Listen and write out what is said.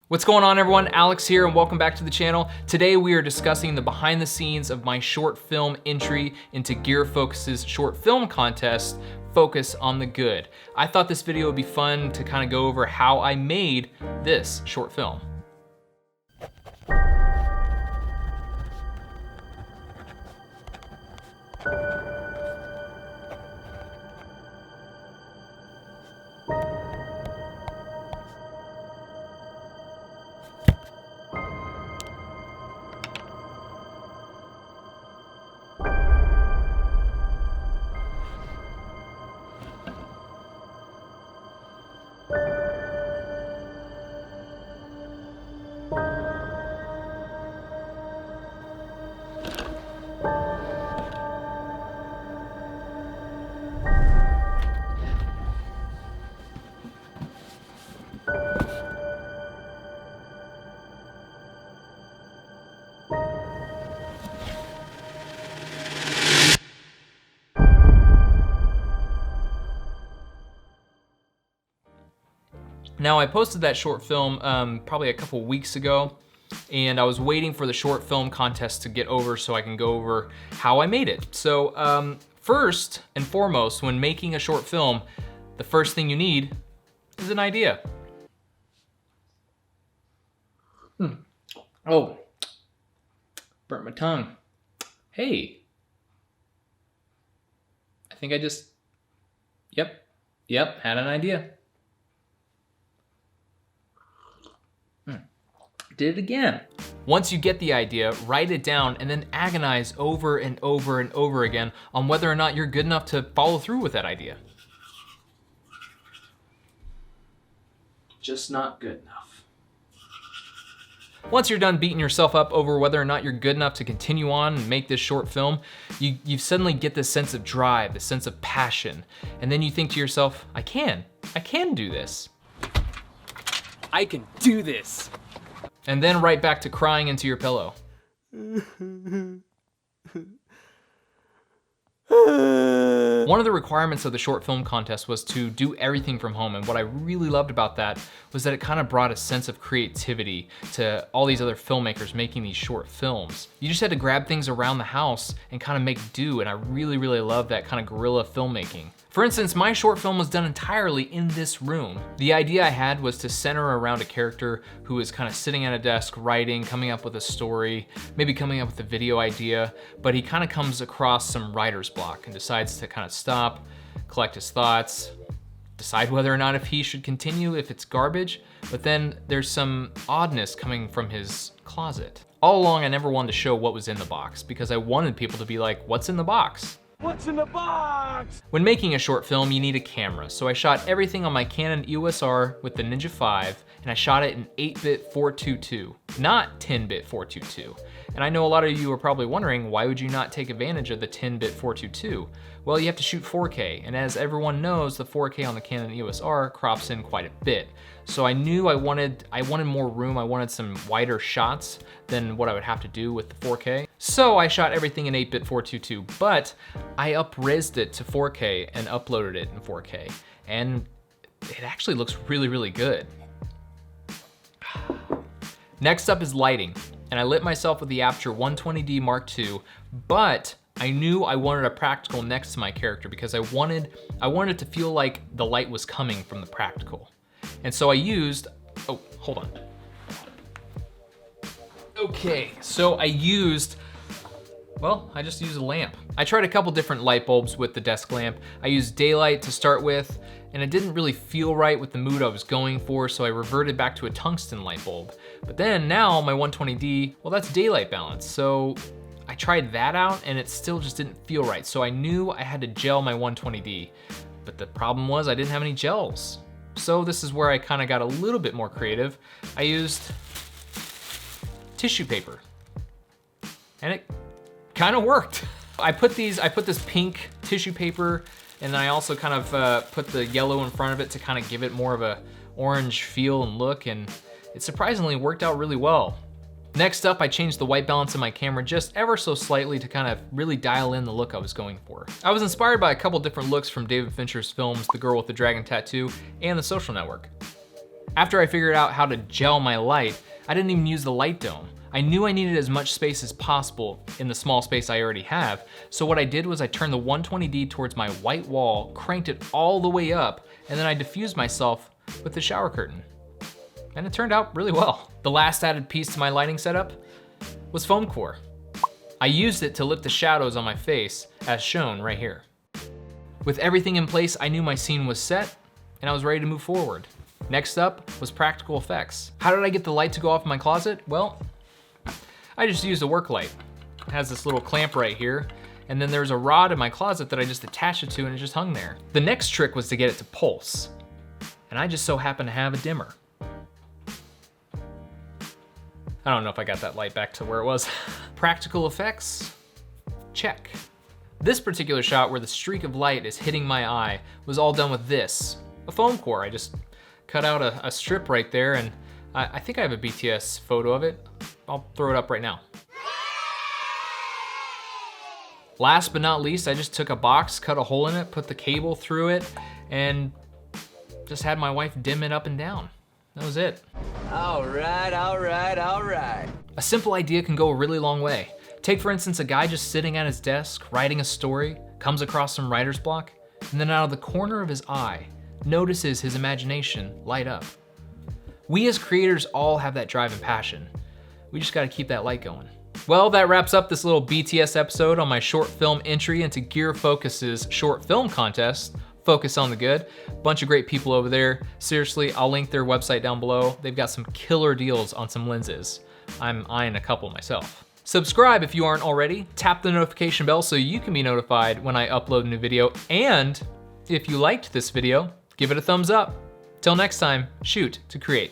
What's going on, everyone? Alex here and welcome back to the channel. Today we are discussing the behind the scenes of my short film entry into Gearfocus's short film contest, Focus on the Good. I thought this video would be fun to kind of go over how I made this short film. Now, I posted that short film probably a couple weeks ago, and I was waiting for the short film contest to get over so I can go over how I made it. So first and foremost, when making a short film, the first thing you need is an idea. Oh, burnt my tongue. Hey, I think I just, yep, had an idea. Did it again. Once you get the idea, write it down and then agonize over and over and over again on whether or not you're good enough to follow through with that idea. Just not good enough. Once you're done beating yourself up over whether or not you're good enough to continue on and make this short film, you suddenly get this sense of drive, this sense of passion. And then you think to yourself, I can do this. I can do this. And then right back to crying into your pillow. One of the requirements of the short film contest was to do everything from home, and what I really loved about that was that it kind of brought a sense of creativity to all these other filmmakers making these short films. You just had to grab things around the house and kind of make do, and I really love that kind of guerrilla filmmaking. For instance, my short film was done entirely in this room. The idea I had was to center around a character who is kind of sitting at a desk writing, coming up with a story, maybe coming up with a video idea, but he kind of comes across some writer's block and decides to kind of stop, collect his thoughts, decide whether or not if he should continue, if it's garbage, but then there's some oddness coming from his closet. All along, I never wanted to show what was in the box because I wanted people to be like, what's in the box? What's in the box? When making a short film, you need a camera. So I shot everything on my Canon EOS R with the Ninja 5, and I shot it in 8-bit 422, not 10-bit 422. And I know a lot of you are probably wondering, why would you not take advantage of the 10-bit 422? Well, you have to shoot 4K, and as everyone knows, the 4K on the Canon EOS R crops in quite a bit. So I knew I wanted more room, I wanted some wider shots than what I would have to do with the 4K. So I shot everything in 8-bit 422, but I up-resed it to 4K and uploaded it in 4K. And it actually looks really good. Next up is lighting. And I lit myself with the Aputure 120D Mark II, but I knew I wanted a practical next to my character because I wanted it to feel like the light was coming from the practical. And so I used, oh, hold on. Okay, so I just used a lamp. I tried a couple different light bulbs with the desk lamp. I used daylight to start with, and it didn't really feel right with the mood I was going for, so I reverted back to a tungsten light bulb. But then now my 120D, well, that's daylight balance. So I tried that out and it still just didn't feel right. So I knew I had to gel my 120D, but the problem was I didn't have any gels. So this is where I kind of got a little bit more creative. I used tissue paper, and it kind of worked. I put this pink tissue paper, and then I also kind of put the yellow in front of it to kind of give it more of a orange feel and look, and it surprisingly worked out really well. Next up, I changed the white balance of my camera just ever so slightly to kind of really dial in the look I was going for. I was inspired by a couple different looks from David Fincher's films, The Girl with the Dragon Tattoo and The Social Network. After I figured out how to gel my light, I didn't even use the light dome. I knew I needed as much space as possible in the small space I already have, so what I did was I turned the 120D towards my white wall, cranked it all the way up, and then I diffused myself with the shower curtain. And it turned out really well. The last added piece to my lighting setup was foam core. I used it to lift the shadows on my face, as shown right here. With everything in place, I knew my scene was set, and I was ready to move forward. Next up was practical effects. How did I get the light to go off in my closet? Well, I just used a work light. It has this little clamp right here, and then there's a rod in my closet that I just attached it to and it just hung there. The next trick was to get it to pulse, and I just so happen to have a dimmer. I don't know if I got that light back to where it was. Practical effects, check. This particular shot where the streak of light is hitting my eye was all done with this, a foam core. I just cut out a strip right there, and I think I have a BTS photo of it. I'll throw it up right now. Last but not least, I just took a box, cut a hole in it, put the cable through it, and just had my wife dim it up and down. That was it. All right, all right, all right. A simple idea can go a really long way. Take for instance a guy just sitting at his desk, writing a story, comes across some writer's block, and then out of the corner of his eye, notices his imagination light up. We as creators all have that drive and passion. We just gotta keep that light going. Well, that wraps up this little BTS episode on my short film entry into Gearfocus's short film contest, Focus on the Good. Bunch of great people over there. Seriously, I'll link their website down below. They've got some killer deals on some lenses. I'm eyeing a couple myself. Subscribe if you aren't already. Tap the notification bell so you can be notified when I upload a new video. And if you liked this video, give it a thumbs up. Till next time, shoot to create.